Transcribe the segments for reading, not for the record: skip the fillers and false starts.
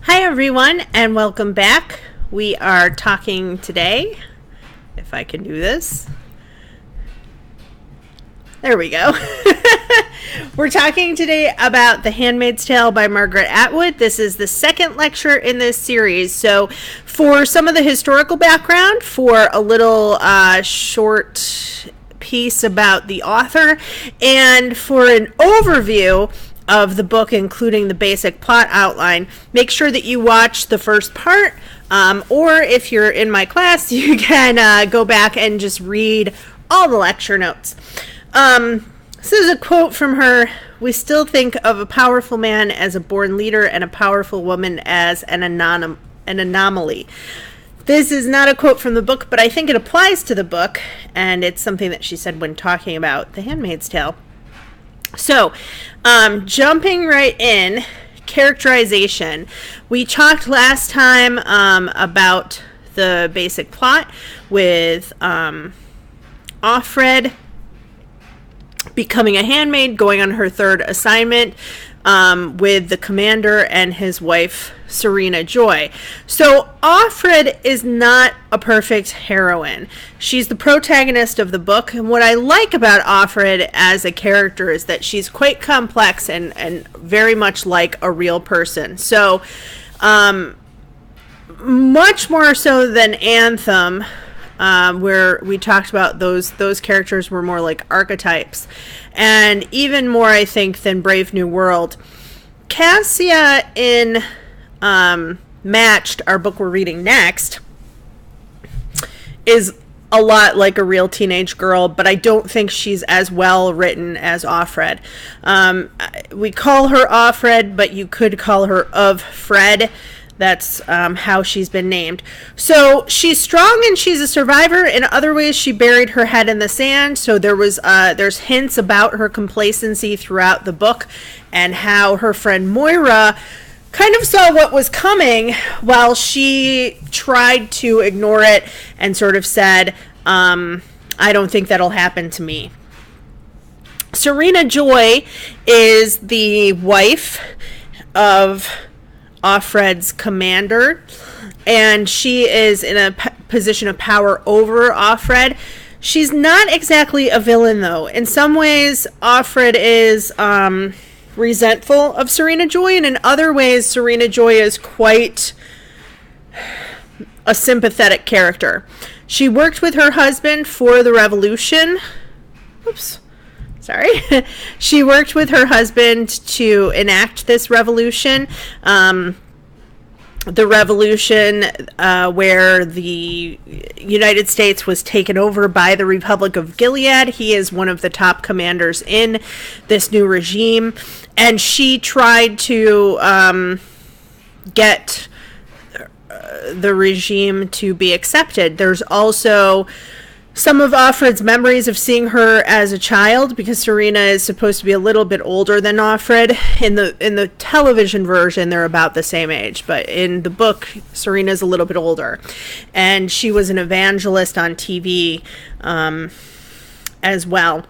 Hi everyone, and welcome back. We are talking today, if I can do this. There we go. We're talking today about The Handmaid's Tale by Margaret Atwood. This is the second lecture in this series. So for some of the historical background, for a little short piece about the author, and for an overview of the book, including the basic plot outline, make sure that you watch the first part, or if you're in my class, you can go back and just read all the lecture notes. This is a quote from her. "We still think of a powerful man as a born leader and a powerful woman as an anomaly." This is not a quote from the book, but I think it applies to the book, and it's something that she said when talking about The Handmaid's Tale. So, jumping right in, characterization. We talked last time about the basic plot with Offred becoming a handmaid, going on her third assignment with the commander and his wife, Serena Joy. So Offred is not a perfect heroine. She's the protagonist of the book, and what I like about Offred as a character is that she's quite complex and very much like a real person. So much more so than Anthem, where we talked about those characters were more like archetypes, and even more, I think, than Brave New World. Cassia in Matched, our book we're reading next, is a lot like a real teenage girl, but I don't think she's as well written as Offred. We call her Offred, but you could call her OFFRED. That's how she's been named. So she's strong and she's a survivor. In other ways, she buried her head in the sand. So there's hints about her complacency throughout the book, and how her friend Moira kind of saw what was coming while she tried to ignore it and sort of said, I don't think that'll happen to me. Serena Joy is the wife of Offred's commander, and she is in a position of power over Offred. She's not exactly a villain, though. In some ways, Offred is resentful of Serena Joy, and in other ways, Serena Joy is quite a sympathetic character. She worked with her husband for the revolution. She worked with her husband to enact this revolution. The revolution where the United States was taken over by the Republic of Gilead. He is one of the top commanders in this new regime, and she tried to get the regime to be accepted. There's also some of Offred's memories of seeing her as a child, because Serena is supposed to be a little bit older than Offred. In the television version, they're about the same age, but in the book, Serena's a little bit older. And she was an evangelist on TV as well.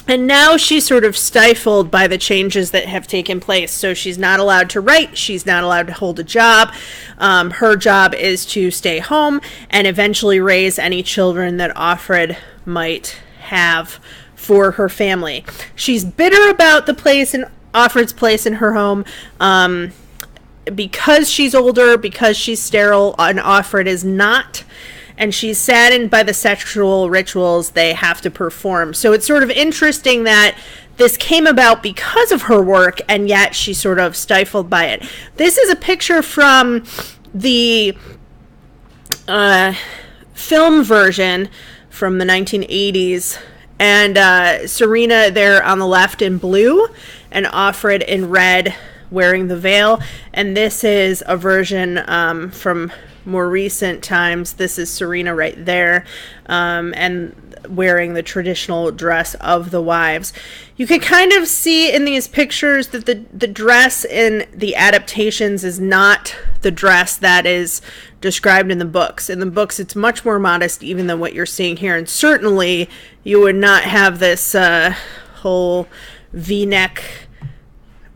And now she's sort of stifled by the changes that have taken place. So she's not allowed to write. She's not allowed to hold a job. Her job is to stay home and eventually raise any children that Offred might have for her family. She's bitter about the place in Offred's place in her home because she's older, because she's sterile, and Offred is not. And she's saddened by the sexual rituals they have to perform. So it's sort of interesting that this came about because of her work, and yet she's sort of stifled by it. This is a picture from the film version from the 1980s. And Serena there on the left in blue, and Offred in red wearing the veil. And this is a version from more recent times. This is Serena right there, and wearing the traditional dress of the wives. You can kind of see in these pictures that the dress in the adaptations is not the dress that is described in the books. In the books, it's much more modest even than what you're seeing here, and certainly you would not have this whole V-neck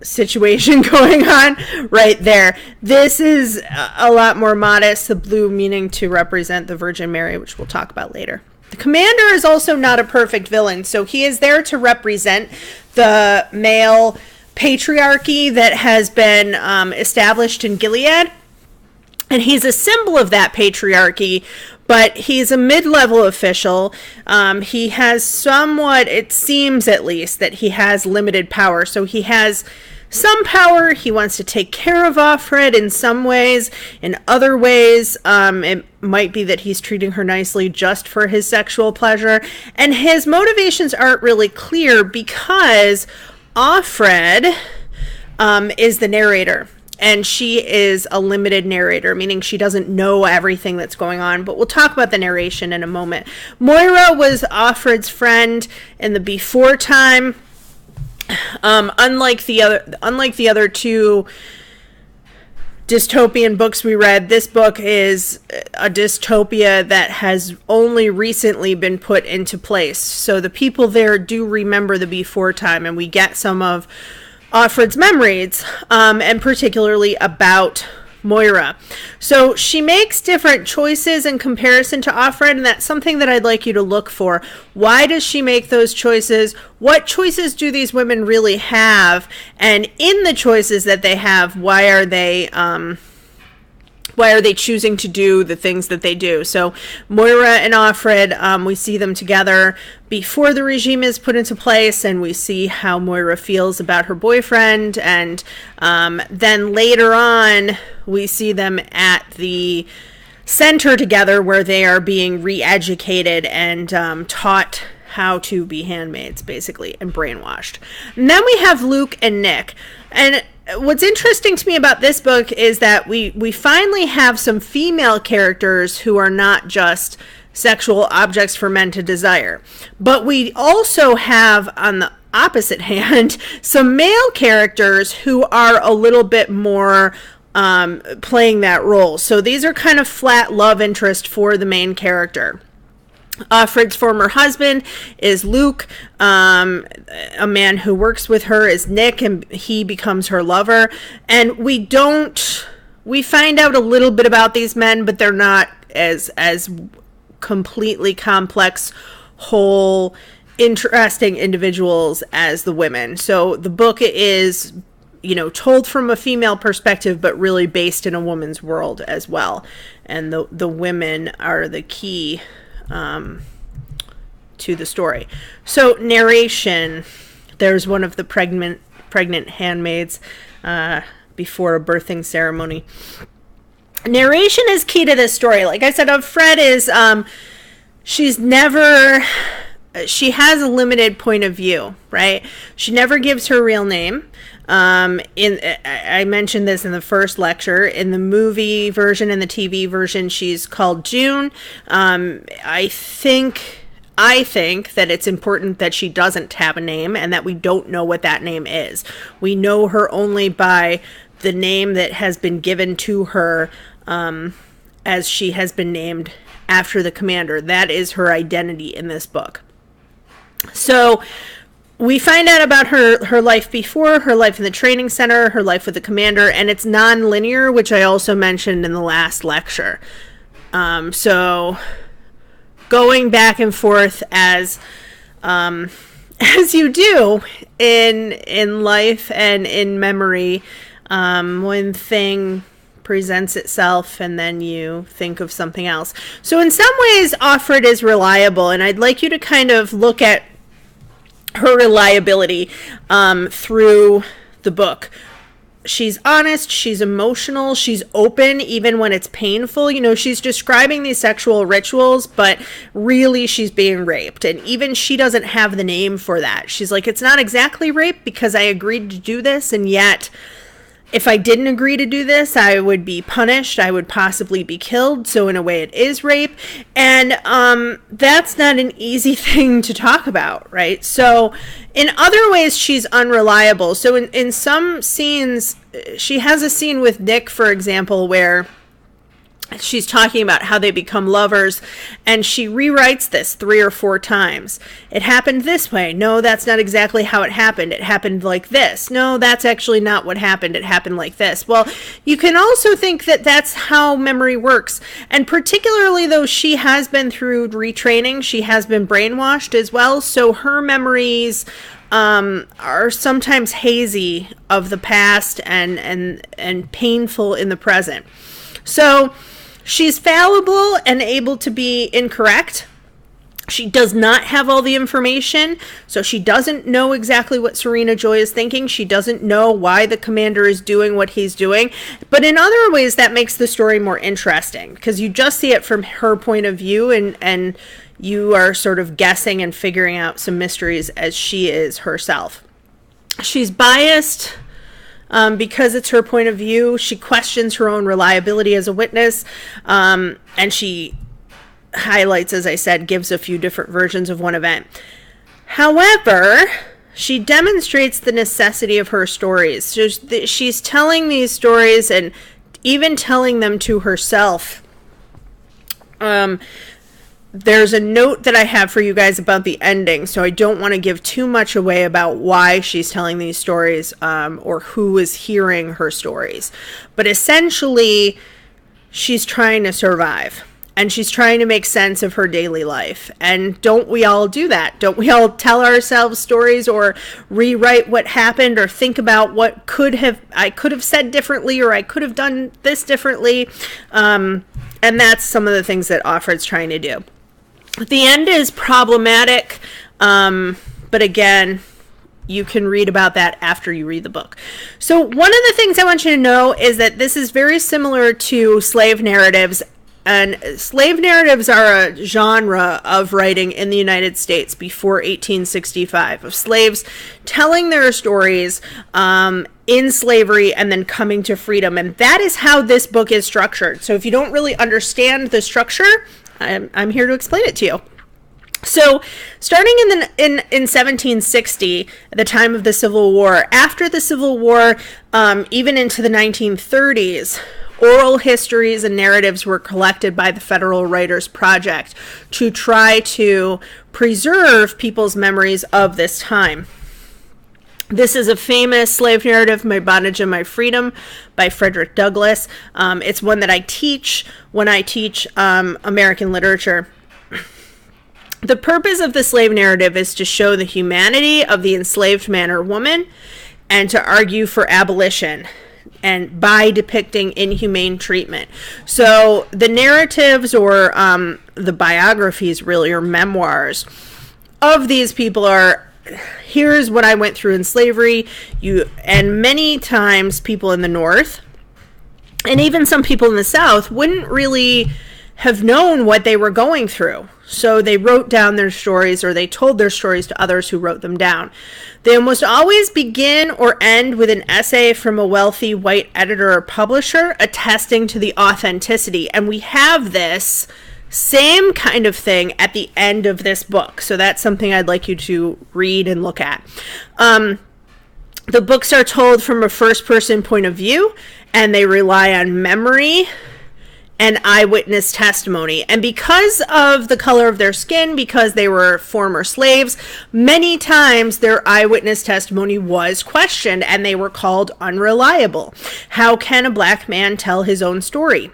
situation going on right there. This is a lot more modest, the blue meaning to represent the Virgin Mary, which we'll talk about later. The commander is also not a perfect villain, so he is there to represent the male patriarchy that has been established in Gilead, and he's a symbol of that patriarchy, but he's a mid-level official. He has somewhat, it seems at least, that he has limited power. So he has some power. He wants to take care of Offred in some ways. In other ways, it might be that he's treating her nicely just for his sexual pleasure. And his motivations aren't really clear because Offred is the narrator. And she is a limited narrator, meaning she doesn't know everything that's going on. But we'll talk about the narration in a moment. Moira was Offred's friend in the before time. Unlike the other two dystopian books we read, this book is a dystopia that has only recently been put into place. So the people there do remember the before time, and we get some of Offred's memories, and particularly about Moira. So she makes different choices in comparison to Offred, and that's something that I'd like you to look for. Why does she make those choices? What choices do these women really have? And in the choices that they have, why are they choosing to do the things that they do? So Moira and Offred, we see them together before the regime is put into place, and we see how Moira feels about her boyfriend. And then later on, we see them at the center together where they are being re-educated and taught how to be handmaids, basically, and brainwashed. And then we have Luke and Nick. And what's interesting to me about this book is that we finally have some female characters who are not just sexual objects for men to desire. But we also have, on the opposite hand, some male characters who are a little bit more playing that role. So these are kind of flat love interest for the main character. Offred's former husband is Luke. A man who works with her is Nick, and he becomes her lover. And we find out a little bit about these men, but they're not as completely complex, whole, interesting individuals as the women. So the book is, told from a female perspective, but really based in a woman's world as well. And the women are the key to the story. So narration, there's one of the pregnant handmaids before a birthing ceremony. Narration is key to this story. Like I said, Offred is she has a limited point of view, right? She never gives her real name. I mentioned this in the first lecture. In the movie version and the TV version, she's called June. I think that it's important that she doesn't have a name and that we don't know what that name is. We know her only by the name that has been given to her, as she has been named after the commander. That is her identity in this book. So we find out about her life before, her life in the training center, her life with the commander, and it's non-linear, which I also mentioned in the last lecture. So going back and forth as you do in life and in memory, one thing presents itself and then you think of something else. So in some ways, Offred is reliable, and I'd like you to kind of look at her reliability through the book. She's honest, she's emotional, she's open even when it's painful. She's describing these sexual rituals, but really she's being raped. And even she doesn't have the name for that. She's like, it's not exactly rape because I agreed to do this, and yet if I didn't agree to do this, I would be punished. I would possibly be killed. So in a way, it is rape. And that's not an easy thing to talk about, right? So in other ways, she's unreliable. So in some scenes, she has a scene with Nick, for example, where she's talking about how they become lovers, and she rewrites this 3 or 4 times. It happened this way. No, that's not exactly how it happened. It happened like this. No, that's actually not what happened. It happened like this. Well, you can also think that that's how memory works. And particularly though she has been through retraining, she has been brainwashed as well. So her memories are sometimes hazy of the past and painful in the present. So she's fallible and able to be incorrect. She does not have all the information, so she doesn't know exactly what Serena Joy is thinking. She doesn't know why the commander is doing what he's doing. But in other ways, that makes the story more interesting, because you just see it from her point of view, and you are sort of guessing and figuring out some mysteries as she is herself. She's biased. Because it's her point of view. She questions her own reliability as a witness, and she highlights, as I said, gives a few different versions of one event. However, she demonstrates the necessity of her stories. So she's telling these stories and even telling them to herself. There's a note that I have for you guys about the ending, so I don't want to give too much away about why she's telling these stories, or who is hearing her stories. But essentially, she's trying to survive, and she's trying to make sense of her daily life. And don't we all do that? Don't we all tell ourselves stories, or rewrite what happened, or think about what I could have said differently, or I could have done this differently? And that's some of the things that Offred's trying to do. The end is problematic, but again, you can read about that after you read the book. So one of the things I want you to know is that this is very similar to slave narratives. And slave narratives are a genre of writing in the United States before 1865, of slaves telling their stories in slavery and then coming to freedom. And that is how this book is structured. So if you don't really understand the structure, I'm here to explain it to you. So starting in 1760, at the time of the Civil War, after the Civil War, even into the 1930s, oral histories and narratives were collected by the Federal Writers Project to try to preserve people's memories of this time. This is a famous slave narrative, My Bondage and My Freedom, by Frederick Douglass. It's one that I teach when I teach American literature. The purpose of the slave narrative is to show the humanity of the enslaved man or woman, and to argue for abolition, and by depicting inhumane treatment. So the narratives, or the biographies really, or memoirs of these people are, here's what I went through in slavery. And many times people in the North, and even some people in the South, wouldn't really have known what they were going through. So they wrote down their stories, or they told their stories to others who wrote them down. They almost always begin or end with an essay from a wealthy white editor or publisher attesting to the authenticity. And we have this same kind of thing at the end of this book. So that's something I'd like you to read and look at. The books are told from a first-person point of view, and they rely on memory and eyewitness testimony. And because of the color of their skin, because they were former slaves, many times their eyewitness testimony was questioned, and they were called unreliable. How can a black man tell his own story?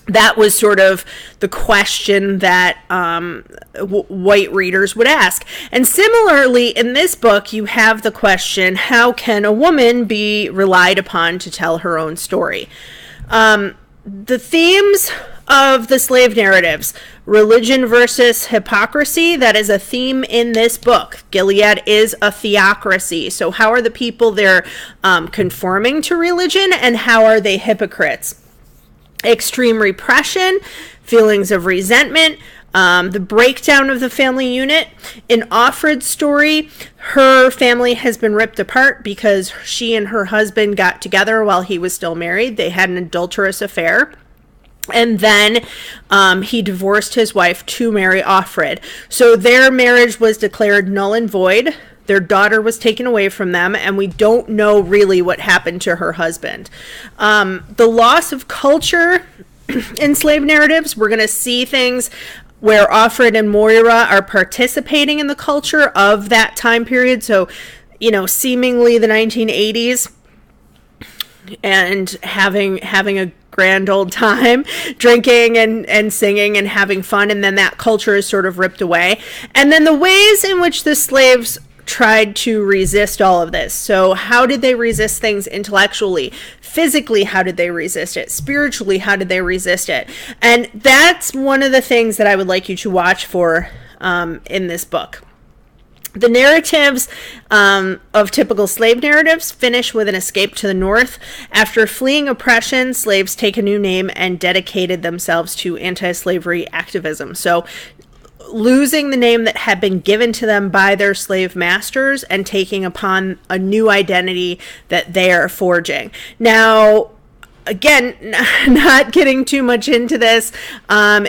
That was sort of the question that white readers would ask. And similarly, in this book, you have the question, how can a woman be relied upon to tell her own story? The themes of the slave narratives, religion versus hypocrisy, that is a theme in this book. Gilead is a theocracy. So how are the people there conforming to religion, and how are they hypocrites? Extreme repression, feelings of resentment, the breakdown of the family unit. In Offred's story, her family has been ripped apart because she and her husband got together while he was still married. They had an adulterous affair. And then he divorced his wife to marry Offred. So their marriage was declared null and void. Their daughter was taken away from them, and we don't know really what happened to her husband. The loss of culture in slave narratives. We're going to see things where Offred and Moira are participating in the culture of that time period. So, you know, seemingly the 1980s, and having a grand old time, drinking and singing and having fun, and then that culture is sort of ripped away. And then the ways in which the slaves tried to resist all of this. So how did they resist things intellectually? Physically, how did they resist it? Spiritually, how did they resist it? And that's one of the things that I would like you to watch for in this book. The narratives of typical slave narratives finish with an escape to the north. After fleeing oppression, slaves take a new name and dedicated themselves to anti-slavery activism. So losing the name that had been given to them by their slave masters and taking upon a new identity that they are forging. Now, again, not getting too much into this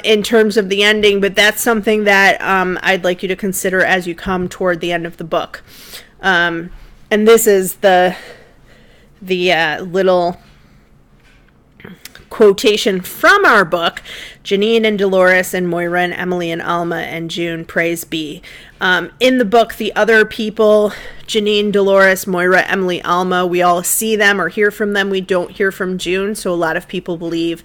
in terms of the ending, but that's something that I'd like you to consider as you come toward the end of the book. And this is the little quotation from our book: Janine and Dolores and Moira and Emily and Alma and June, praise be. In the book, the other people, Janine, Dolores, Moira, Emily, Alma, we all see them or hear from them. We don't hear from June, so a lot of people believe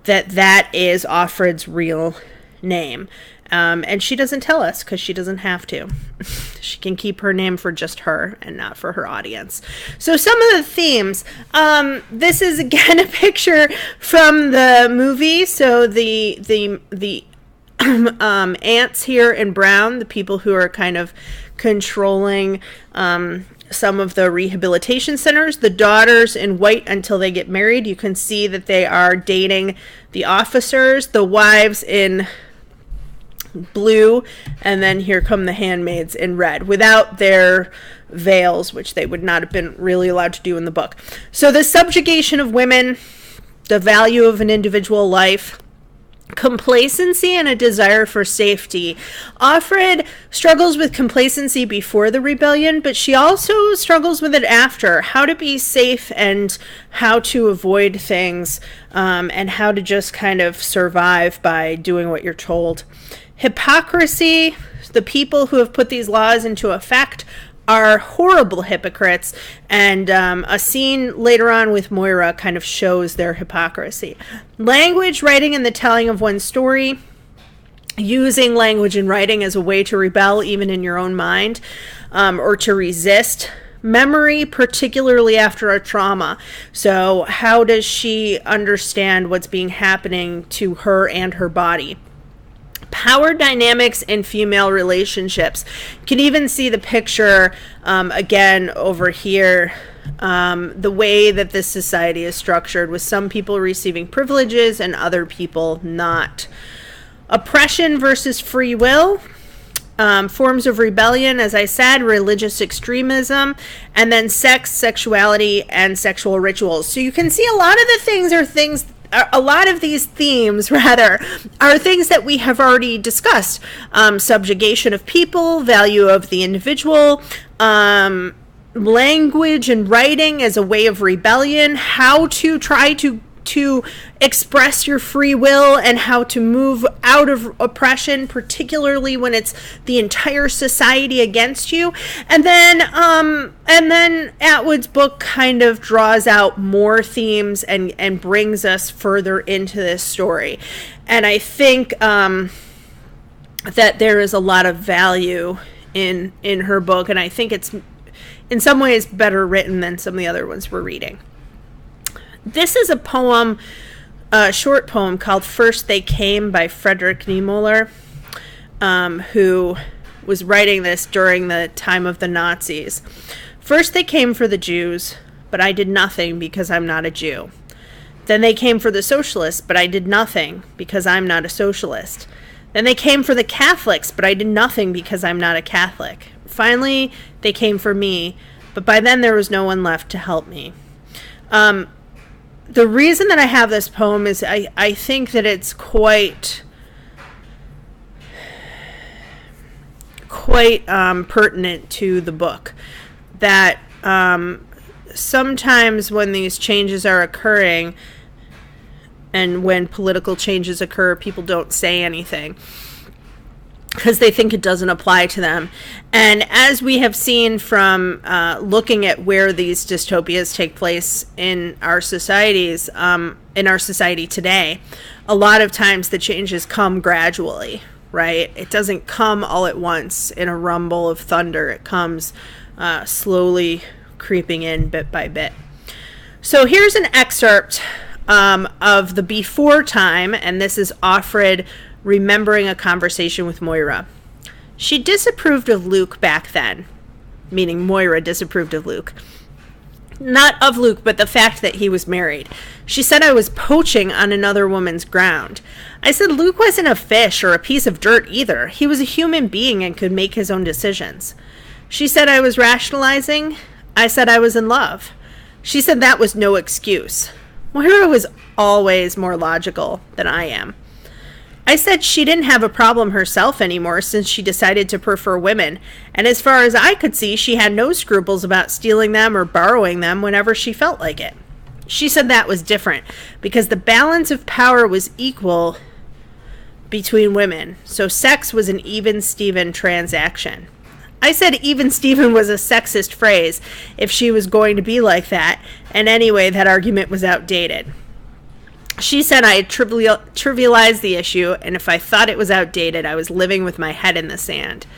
that that is Offred's real name. And she doesn't tell us because she doesn't have to. She can keep her name for just her and not for her audience. So some of the themes, this is again a picture from the movie. So the aunts here in brown, the people who are kind of controlling some of the rehabilitation centers, the daughters in white until they get married. You can see that they are dating the officers, the wives in blue, and then here come the handmaids in red without their veils, which they would not have been really allowed to do in the book. So the subjugation of women, the value of an individual life, complacency, and a desire for safety. Offred struggles with complacency before the rebellion, but she also struggles with it after. How to be safe and how to avoid things, and how to just kind of survive by doing what you're told. Hypocrisy. The people who have put these laws into effect are horrible hypocrites, and a scene later on with Moira kind of shows their hypocrisy. Language, writing, and the telling of one's story. Using language and writing as a way to rebel even in your own mind, or to resist. Memory, particularly after a trauma. So how does she understand what's being happening to her and her body? Power dynamics in female relationships. You can even see the picture again over here, the way that this society is structured, with some people receiving privileges and other people not. Oppression versus free will. Forms of rebellion, as I said, religious extremism, and then sex, sexuality, and sexual rituals. So you can see a lot of the things are things. A lot of these themes, rather, are things that we have already discussed. Subjugation of people, value of the individual, language and writing as a way of rebellion, how to try to express your free will and how to move out of oppression, particularly when it's the entire society against you. And then Atwood's book kind of draws out more themes and brings us further into this story. And I think that there is a lot of value in her book, and I think it's in some ways better written than some of the other ones we're reading. This is a poem, a short poem called First They Came by Friedrich Niemöller, who was writing this during the time of the Nazis. First they came for the Jews, but I did nothing because I'm not a Jew. Then they came for the socialists, but I did nothing because I'm not a socialist. Then they came for the Catholics, but I did nothing because I'm not a Catholic. Finally, they came for me, but by then there was no one left to help me. The reason that I have this poem is I think that it's quite pertinent to the book. That sometimes when these changes are occurring, And when political changes occur, people don't say anything because they think it doesn't apply to them. And as we have seen from looking at where these dystopias take place in our societies, in our society today, a lot of times the changes come gradually, right? It doesn't come all at once in a rumble of thunder. It comes slowly creeping in bit by bit. So here's an excerpt of the before time, and this is Offred remembering a conversation with Moira. She disapproved of Luke back then, meaning Moira disapproved of Luke. Not of Luke, but the fact that he was married. She said I was poaching on another woman's ground. I said Luke wasn't a fish or a piece of dirt either. He was a human being and could make his own decisions. She said I was rationalizing. I said I was in love. She said that was no excuse. Moira was always more logical than I am. I said she didn't have a problem herself anymore since she decided to prefer women, and as far as I could see, she had no scruples about stealing them or borrowing them whenever she felt like it. She said that was different, because the balance of power was equal between women, so sex was an even-Steven transaction. I said even-Steven was a sexist phrase if she was going to be like that, and anyway, that argument was outdated. She said I had trivialized the issue, and if I thought it was outdated, I was living with my head in the sand.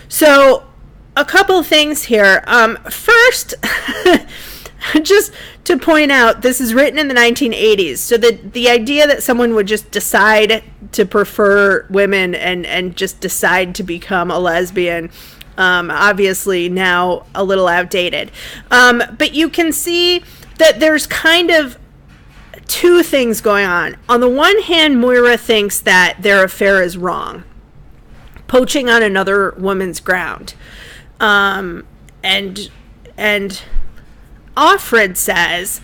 So, a couple things here. First, just to point out, this is written in the 1980s, so the idea that someone would just decide to prefer women and just decide to become a lesbian, obviously now a little outdated. But you can see that there's kind of two things going on. On the one hand, Moira thinks that their affair is wrong, poaching on another woman's ground. And Offred says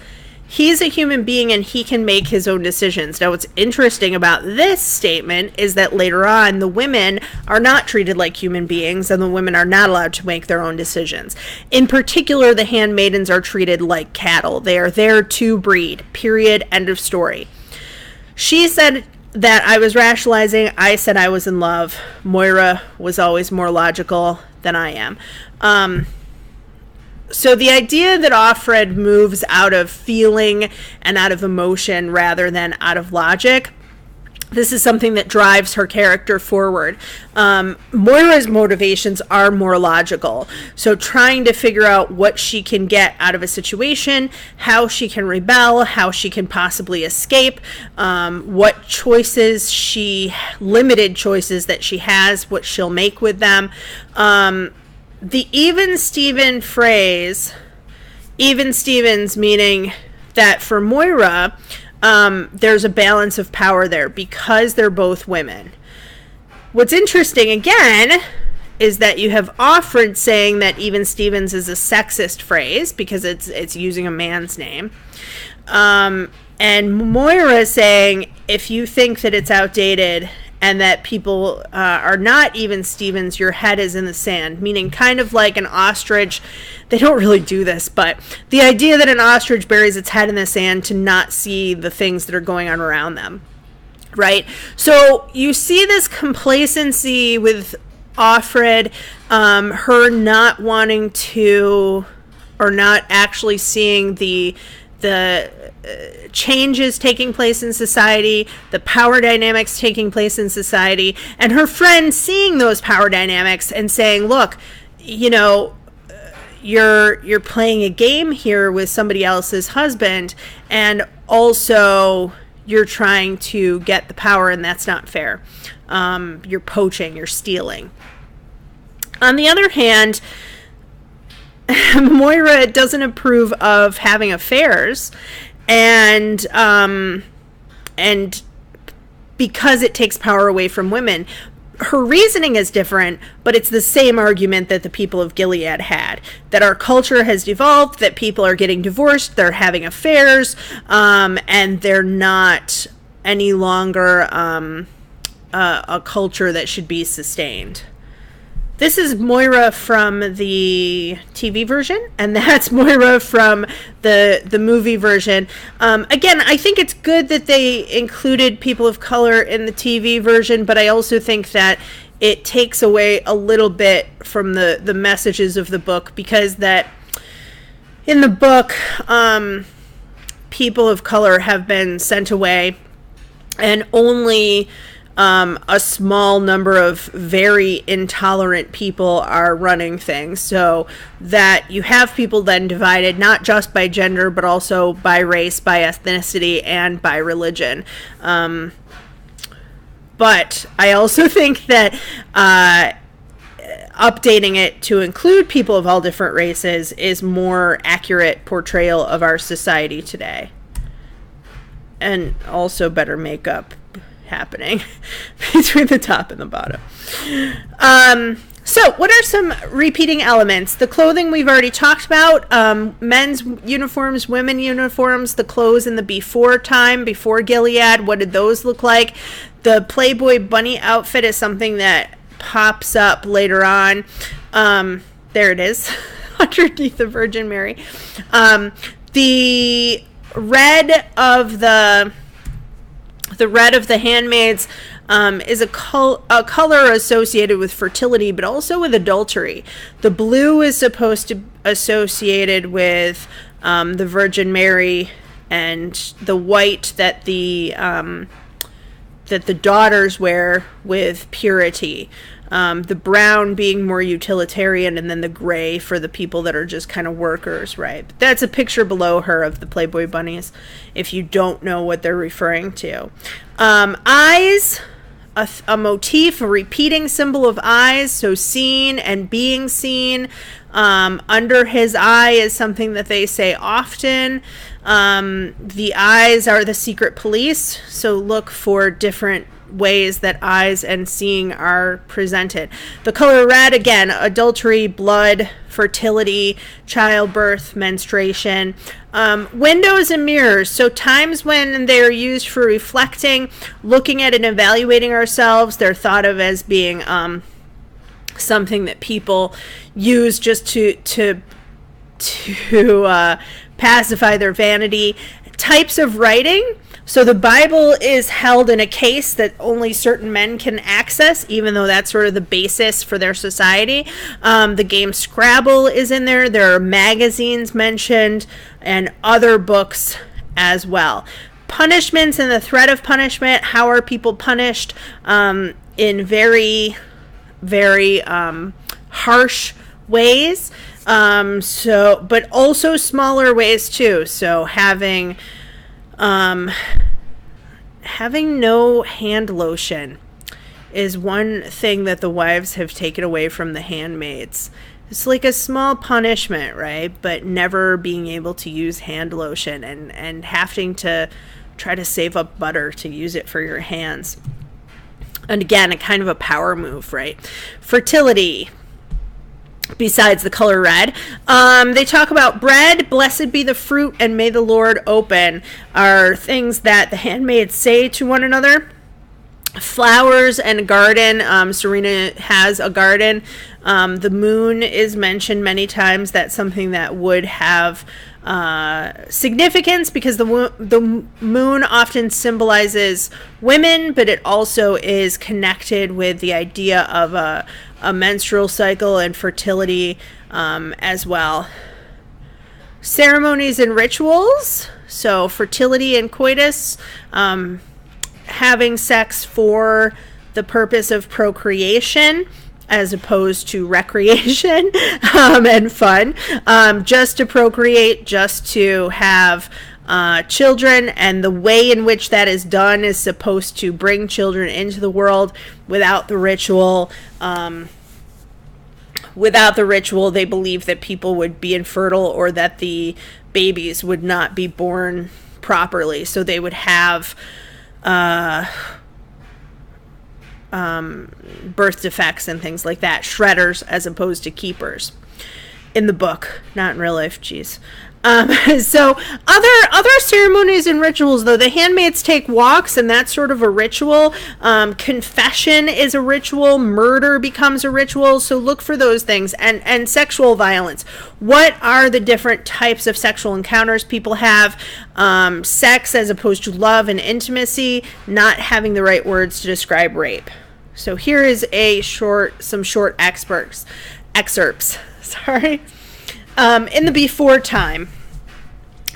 he's a human being and he can make his own decisions. Now, what's interesting about this statement is that later on, the women are not treated like human beings and the women are not allowed to make their own decisions. In particular, the handmaidens are treated like cattle. They are there to breed, period, end of story. She said that I was rationalizing. I said I was in love. Moira was always more logical than I am. So the idea that Offred moves out of feeling and out of emotion rather than out of logic, this is something that drives her character forward. Moira's motivations are more logical. So trying to figure out what she can get out of a situation, how she can rebel, how she can possibly escape, what choices limited choices that she has, what she'll make with them. The even-Steven phrase, even-Stevens meaning that for Moira, there's a balance of power there because they're both women. What's interesting, again, is that you have Offred saying that even-Stevens is a sexist phrase because it's using a man's name. And Moira saying, if you think that it's outdated and that people are not even-Stevens, your head is in the sand, meaning kind of like an ostrich. They don't really do this, but the idea that an ostrich buries its head in the sand to not see the things that are going on around them, right? So you see this complacency with Offred, her not wanting to, or not actually seeing the changes taking place in society, the power dynamics taking place in society, and her friend seeing those power dynamics and saying, look, you know, you're playing a game here with somebody else's husband, and also you're trying to get the power, and that's not fair. You're poaching, you're stealing. On the other hand, Moira doesn't approve of having affairs, and because it takes power away from women. Her reasoning is different, but it's the same argument that the people of Gilead had, that our culture has devolved, that people are getting divorced, they're having affairs, and they're not any longer a culture that should be sustained. This is Moira from the TV version, and that's Moira from the movie version. Again, I think it's good that they included people of color in the TV version, but I also think that it takes away a little bit from the messages of the book, because that in the book, people of color have been sent away, and only a small number of very intolerant people are running things, so that you have people then divided not just by gender, but also by race, by ethnicity, and by religion. But I also think that updating it to include people of all different races is more accurate portrayal of our society today. And also better makeup happening between the top and the bottom. So what are some repeating elements? The clothing we've already talked about, men's uniforms, women uniforms, the clothes in the before time, before Gilead, what did those look like? The Playboy bunny outfit is something that pops up later on. There it is, underneath the Virgin Mary. The red of the Handmaids is a color associated with fertility, but also with adultery. The blue is supposed to be associated with the Virgin Mary, and the white that the daughters wear with purity. The brown being more utilitarian, and then the gray for the people that are just kind of workers, right? But that's a picture below her of the Playboy bunnies, if you don't know what they're referring to. Eyes, a motif, a repeating symbol of eyes, so seen and being seen. Under his eye is something that they say often. The eyes are the secret police, so look for different ways that eyes and seeing are presented. The color red, again, adultery, blood, fertility, childbirth, menstruation. Windows and mirrors, so times when they're used for reflecting, looking at and evaluating ourselves. They're thought of as being something that people use just to pacify their vanity. Types of writing, so the Bible is held in a case that only certain men can access, even though that's sort of the basis for their society. The game Scrabble is in there. There are magazines mentioned and other books as well. Punishments and the threat of punishment. How are people punished? In very, very harsh ways. But also smaller ways too. So having no hand lotion is one thing that the wives have taken away from the handmaids. It's like a small punishment, right? But never being able to use hand lotion, and having to try to save up butter to use it for your hands. And again, a kind of a power move, right? Fertility. Besides the color red, they talk about bread, blessed be the fruit, and may the Lord open, are things that the handmaids say to one another. Flowers and a garden. Serena has a garden. The moon is mentioned many times. That's something that would have significance, because the moon often symbolizes women, but it also is connected with the idea of a menstrual cycle and fertility as well. Ceremonies and rituals, so fertility and coitus, having sex for the purpose of procreation as opposed to recreation and fun, just to procreate, just to have children, and the way in which that is done is supposed to bring children into the world. Without the ritual, they believe that people would be infertile, or that the babies would not be born properly, so they would have birth defects and things like that. Shredders as opposed to keepers in the book, not in real life. Geez. So other ceremonies and rituals, though, the handmaids take walks, and that's sort of a ritual. Confession is a ritual. Murder becomes a ritual. So look for those things. And sexual violence. What are the different types of sexual encounters people have? Sex as opposed to love and intimacy. Not having the right words to describe rape. So here is some short excerpts. Sorry. In the before time.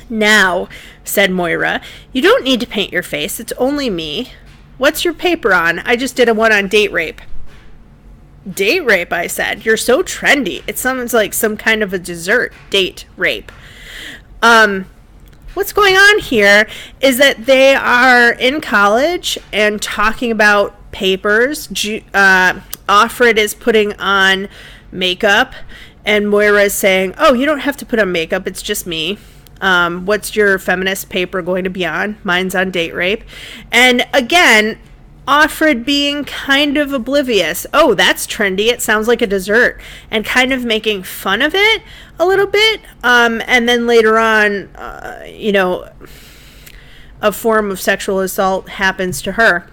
Now, said Moira, you don't need to paint your face. It's only me. What's your paper on? I just did one on date rape. Date rape, I said. You're so trendy. It sounds like some kind of a dessert. Date rape. What's going on here is that they are in college and talking about papers. OFFRED is putting on makeup, and Moira is saying, oh, you don't have to put on makeup. It's just me. What's your feminist paper going to be on? Mine's on date rape. And again, OFFRED being kind of oblivious. Oh, that's trendy. It sounds like a dessert. And kind of making fun of it a little bit. And then later on, a form of sexual assault happens to her.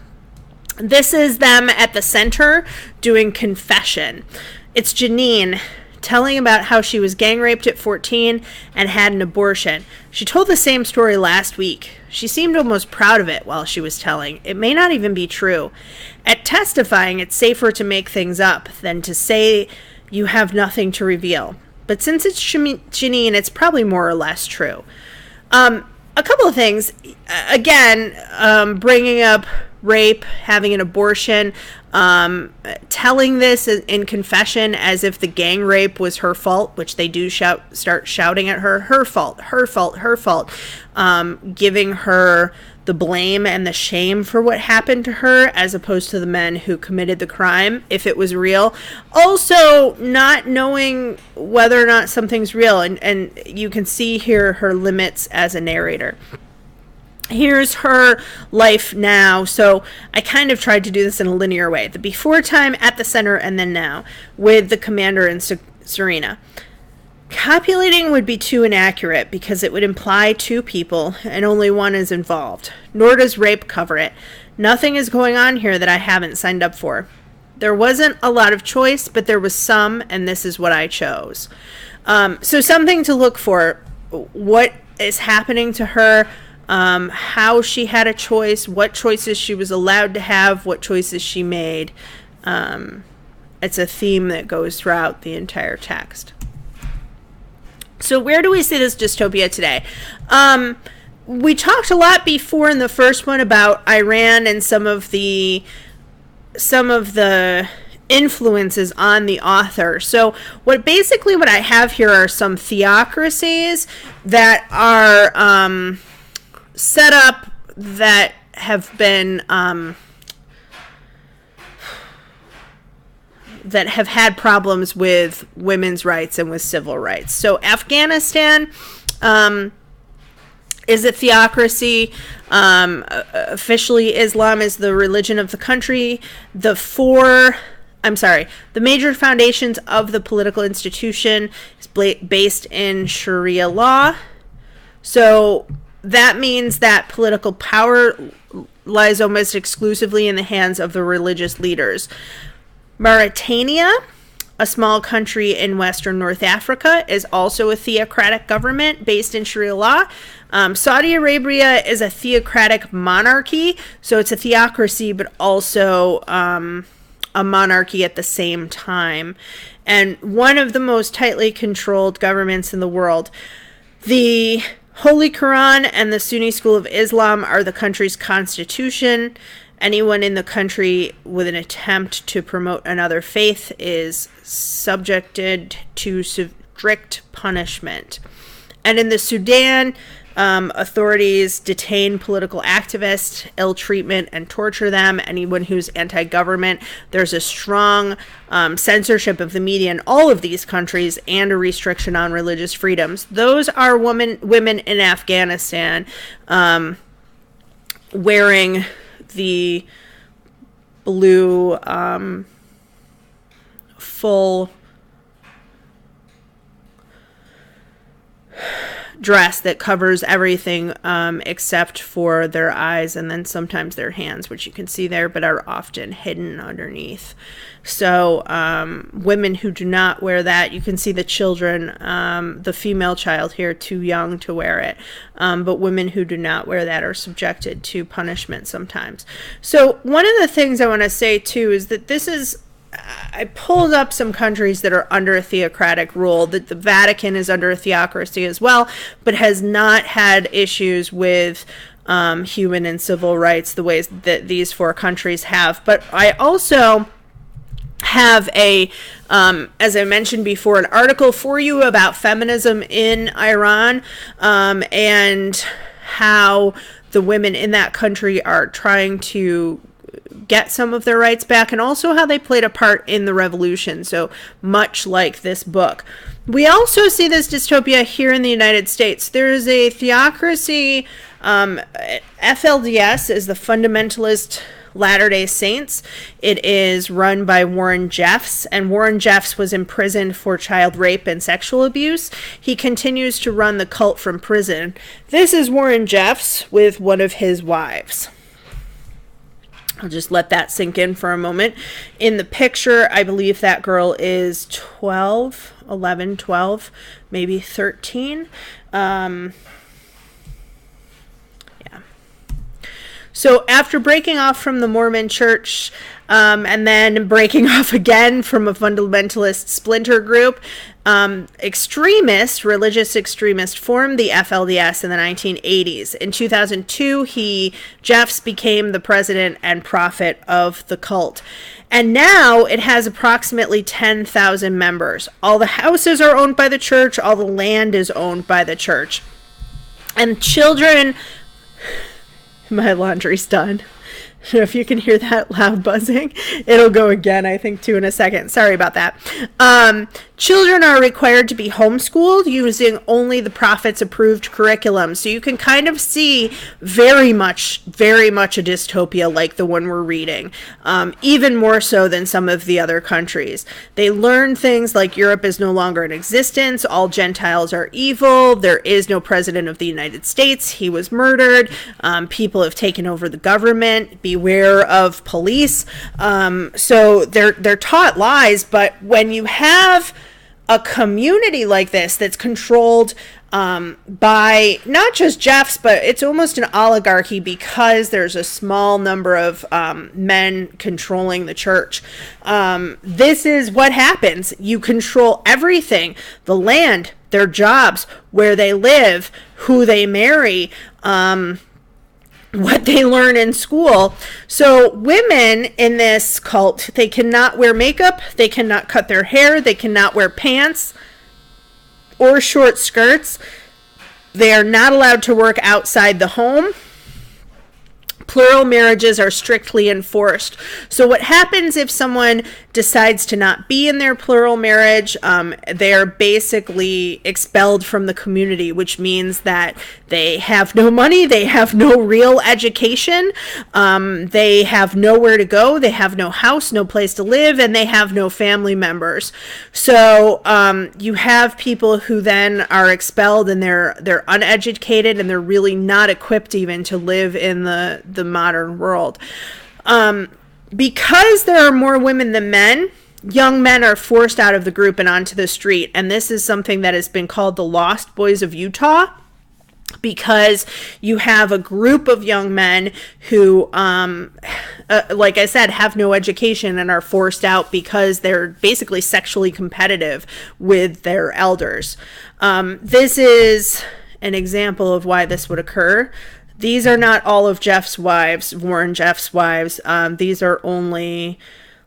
This is them at the center doing confession. It's Janine telling about how she was gang raped at 14 and had an abortion. She told the same story last week. She seemed almost proud of it while she was telling. It may not even be true. At testifying, it's safer to make things up than to say you have nothing to reveal. But since it's Janine, it's probably more or less true. A couple of things. Again, bringing up rape, having an abortion, telling this in confession as if the gang rape was her fault, which they do start shouting at her fault, giving her the blame and the shame for what happened to her as opposed to the men who committed the crime, if it was real. Also, not knowing whether or not something's real, and you can see here her limits as a narrator. Here's her life now. So I kind of tried to do this in a linear way. The before time, at the center, and then now, with the commander and Serena. Copulating would be too inaccurate because it would imply two people and only one is involved. Nor does rape cover it. Nothing is going on here that I haven't signed up for. There wasn't a lot of choice, but there was some, and this is what I chose. So something to look for. What is happening to her? How she had a choice, what choices she was allowed to have, what choices she made. It's a theme that goes throughout the entire text. So where do we see this dystopia today? We talked a lot before in the first one about Iran and some of the influences on the author. So what I have here are some theocracies that are set up that have been that have had problems with women's rights and with civil rights. So Afghanistan is a theocracy. Officially, Islam is the religion of the country. The major foundations of the political institution is based in Sharia law. So that means that political power lies almost exclusively in the hands of the religious leaders. Mauritania, a small country in Western North Africa, is also a theocratic government based in Sharia law. Saudi Arabia is a theocratic monarchy, so it's a theocracy, but also a monarchy at the same time. And one of the most tightly controlled governments in the world. The Holy Quran and the Sunni school of Islam are the country's constitution. Anyone in the country with an attempt to promote another faith is subjected to strict punishment. And in the Sudan, authorities detain political activists, ill treatment, and torture them. Anyone who's anti-government. There's a strong censorship of the media in all of these countries and a restriction on religious freedoms. Those are women in Afghanistan wearing the blue full dress that covers everything except for their eyes and then sometimes their hands, which you can see there, but are often hidden underneath. So women who do not wear that, you can see the children, the female child here, too young to wear it. But women who do not wear that are subjected to punishment sometimes. So one of the things I want to say too is that this is, I pulled up some countries that are under a theocratic rule, that the Vatican is under a theocracy as well, but has not had issues with human and civil rights the ways that these 4 countries have. But I also have a, as I mentioned before, an article for you about feminism in Iran, and how the women in that country are trying to get some of their rights back, and also how they played a part in the revolution, so much like this book. We also see this dystopia here in the United States. There is a theocracy. FLDS is the Fundamentalist Latter-day Saints. It is run by Warren Jeffs, and Warren Jeffs was imprisoned for child rape and sexual abuse. He continues to run the cult from prison. This is Warren Jeffs with one of his wives. I'll just let that sink in for a moment. In the picture, I believe that girl is 12, 11, 12, maybe 13. So after breaking off from the Mormon Church, and then breaking off again from a fundamentalist splinter group, religious extremists formed the FLDS in the 1980s. In 2002, Jeffs became the president and prophet of the cult. And now it has approximately 10,000 members. All the houses are owned by the church. All the land is owned by the church. And children... My laundry's done. I don't know if you can hear that loud buzzing. It'll go again, I think, too, in a second. Sorry about that. Children are required to be homeschooled using only the prophet's approved curriculum. So you can kind of see very much a dystopia like the one we're reading, even more so than some of the other countries. They learn things like Europe is no longer in existence. All Gentiles are evil. There is no president of the United States. He was murdered. People have taken over the government. Beware of police. So they're taught lies, but when you have a community like this that's controlled by not just Jeffs, but it's almost an oligarchy because there's a small number of men controlling the church. This is what happens. You control everything: the land, their jobs, where they live, who they marry, what they learn in school. So women in this cult, they cannot wear makeup, they cannot cut their hair, they cannot wear pants or short skirts. They are not allowed to work outside the home. Plural marriages are strictly enforced. So what happens if someone decides to not be in their plural marriage? They're basically expelled from the community, which means that they have no money, they have no real education, they have nowhere to go, they have no house, no place to live, and they have no family members. So you have people who then are expelled, and they're uneducated, and they're really not equipped even to live in the modern world. Because there are more women than men, young men are forced out of the group and onto the street. And this is something that has been called the Lost Boys of Utah, because you have a group of young men who, like I said, have no education and are forced out because they're basically sexually competitive with their elders. This is an example of why this would occur. These are not all of Jeff's wives, Warren Jeff's wives. These are only,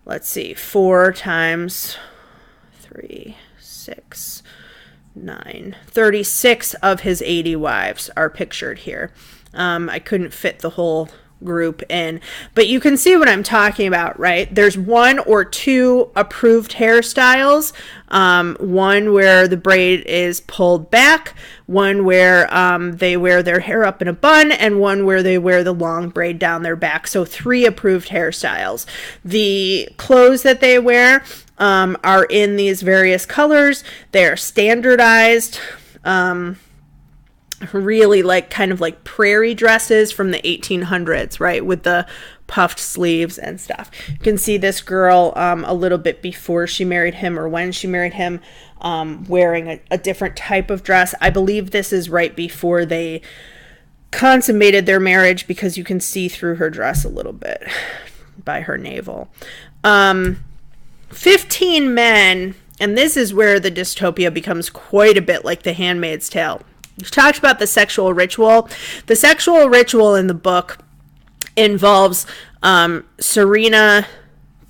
let's see, 4 times 3, 6, 9, 36 of his 80 wives are pictured here. I couldn't fit the whole group in, but you can see what I'm talking about, right? There's 1 or 2 approved hairstyles, one where the braid is pulled back, one where they wear their hair up in a bun, and one where they wear the long braid down their back. So 3 approved hairstyles. The clothes that they wear are in these various colors. They're standardized. really like kind of like prairie dresses from the 1800s, right, with the puffed sleeves and stuff. You can see this girl a little bit before she married him, or when she married him, wearing a different type of dress. I believe this is right before they consummated their marriage, because you can see through her dress a little bit by her navel. 15 men, and this is where the dystopia becomes quite a bit like the Handmaid's Tale. We talked about the sexual ritual. The sexual ritual in the book involves Serena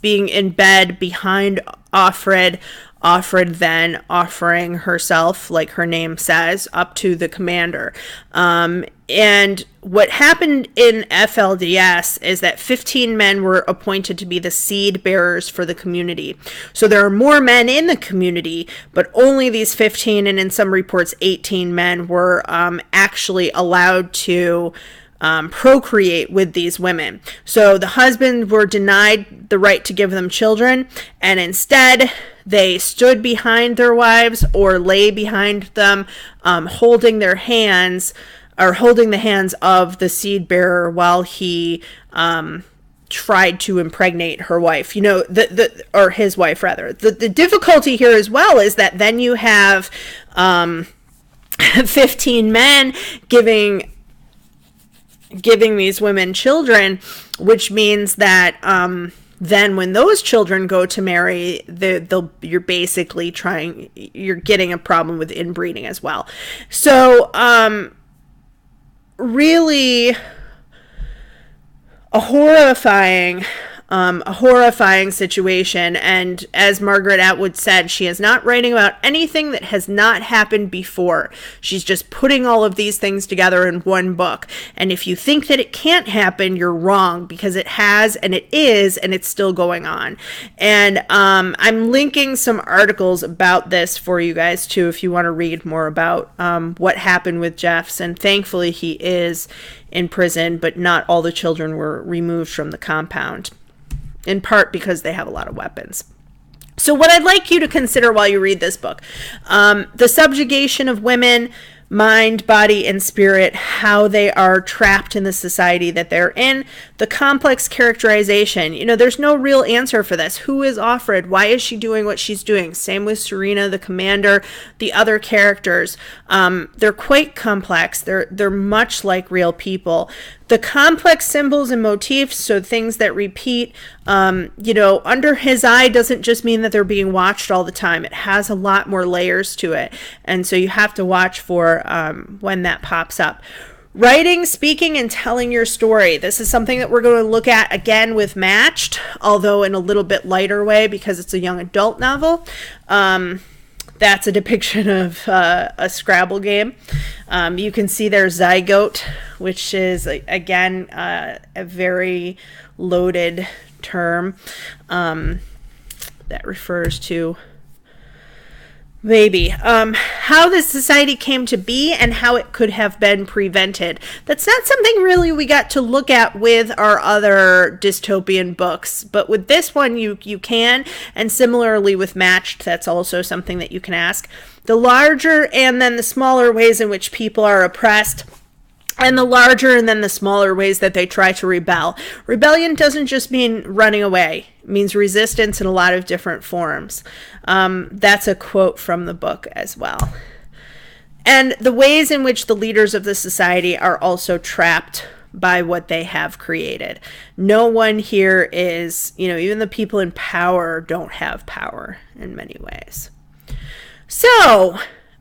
being in bed behind Offred, Offred then offering herself, like her name says, up to the commander. And what happened in FLDS is that 15 men were appointed to be the seed bearers for the community. So there are more men in the community, but only these 15, and in some reports 18 men were actually allowed to procreate with these women. So the husbands were denied the right to give them children, and instead they stood behind their wives or lay behind them, holding their hands, or holding the hands of the seed bearer while he tried to impregnate her wife, or his wife rather. The difficulty here as well is that then you have 15 men giving these women children, which means that then when those children go to marry, you're basically you're getting a problem with inbreeding as well. So really a horrifying situation. And as Margaret Atwood said, she is not writing about anything that has not happened before. She's just putting all of these things together in one book. And if you think that it can't happen, you're wrong, because it has, and it is, and it's still going on. And I'm linking some articles about this for you guys too, if you want to read more about what happened with Jeffs. And thankfully he is in prison, but not all the children were removed from the compound, in part because they have a lot of weapons. So what I'd like you to consider while you read this book, the subjugation of women, mind, body, and spirit, how they are trapped in the society that they're in, the complex characterization. There's no real answer for this. Who is Offred? Why is she doing what she's doing? Same with Serena, the commander, the other characters. They're quite complex. They're much like real people. The complex symbols and motifs, so things that repeat, under his eye doesn't just mean that they're being watched all the time. It has a lot more layers to it. And so you have to watch for when that pops up. Writing, speaking, and telling your story. This is something that we're going to look at again with Matched, although in a little bit lighter way because it's a young adult novel. That's a depiction of a Scrabble game. You can see their zygote, which is, again, a very loaded term that refers to baby. How the society came to be and how it could have been prevented. That's not something really we got to look at with our other dystopian books, but with this one you can, and similarly with Matched, that's also something that you can ask. The larger and then the smaller ways in which people are oppressed, and the larger and then the smaller ways that they try to rebel. Rebellion doesn't just mean running away. It means resistance in a lot of different forms. That's a quote from the book as well. And the ways in which the leaders of the society are also trapped by what they have created. No one here is, even the people in power don't have power in many ways. So,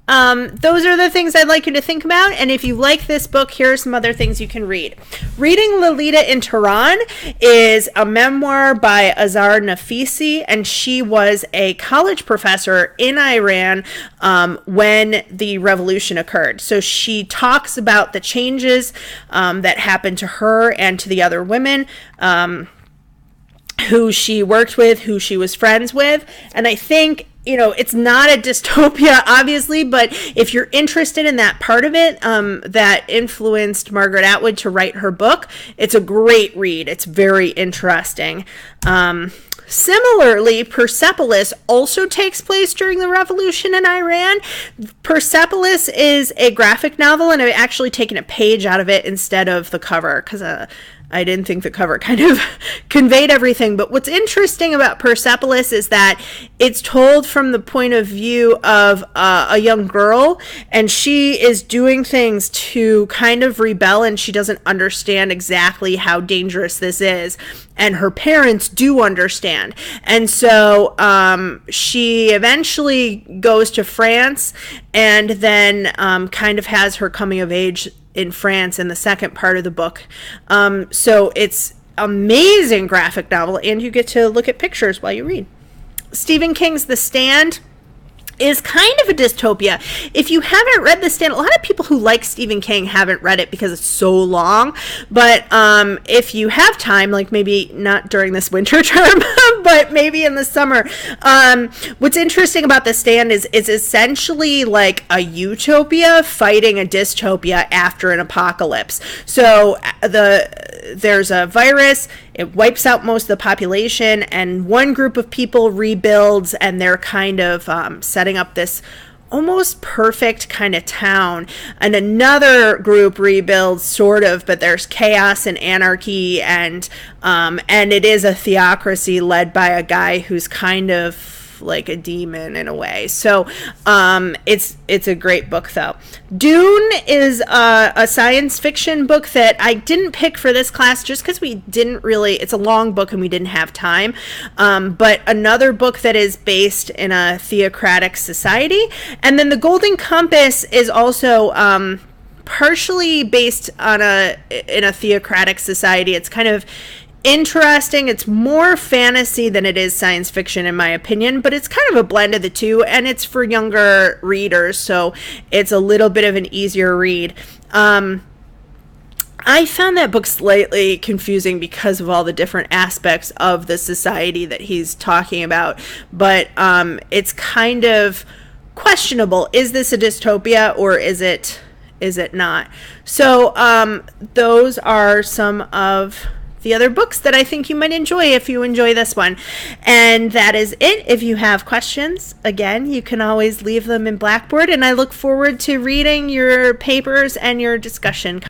those are the things I'd like you to think about. And if you like this book, here are some other things you can read. Reading Lolita in Tehran is a memoir by Azar Nafisi, and she was a college professor in Iran when the revolution occurred. So she talks about the changes that happened to her and to the other women who she worked with, who she was friends with. And I think it's not a dystopia, obviously, but if you're interested in that part of it that influenced Margaret Atwood to write her book, it's a great read. It's very interesting. Similarly, Persepolis also takes place during the revolution in Iran. Persepolis is a graphic novel, and I've actually taken a page out of it instead of the cover because I didn't think the cover kind of conveyed everything. But what's interesting about Persepolis is that it's told from the point of view of a young girl, and she is doing things to kind of rebel, and she doesn't understand exactly how dangerous this is. And her parents do understand. And so she eventually goes to France and then kind of has her coming of age in France in the second part of the book. So it's amazing graphic novel, and you get to look at pictures while you read. Stephen King's The Stand is kind of a dystopia. If you haven't read The Stand, a lot of people who like Stephen King haven't read it because it's so long. But if you have time, like maybe not during this winter term, but maybe in the summer, what's interesting about The Stand is it's essentially like a utopia fighting a dystopia after an apocalypse. So there's a virus. It wipes out most of the population, and one group of people rebuilds, and they're kind of setting up this almost perfect kind of town. And another group rebuilds, sort of, but there's chaos and anarchy, and it is a theocracy led by a guy who's kind of like a demon in a way. So it's a great book, though. Dune is a science fiction book that I didn't pick for this class just because we didn't really, it's a long book and we didn't have time. But another book that is based in a theocratic society. And then The Golden Compass is also partially based on in a theocratic society. It's kind of interesting. It's more fantasy than it is science fiction, in my opinion, but it's kind of a blend of the two, and it's for younger readers, so it's a little bit of an easier read. I found that book slightly confusing because of all the different aspects of the society that he's talking about, but it's kind of questionable. Is this a dystopia, or is it not? So those are some of the other books that I think you might enjoy if you enjoy this one. And that is it. If you have questions, again, you can always leave them in Blackboard, and I look forward to reading your papers and your discussion.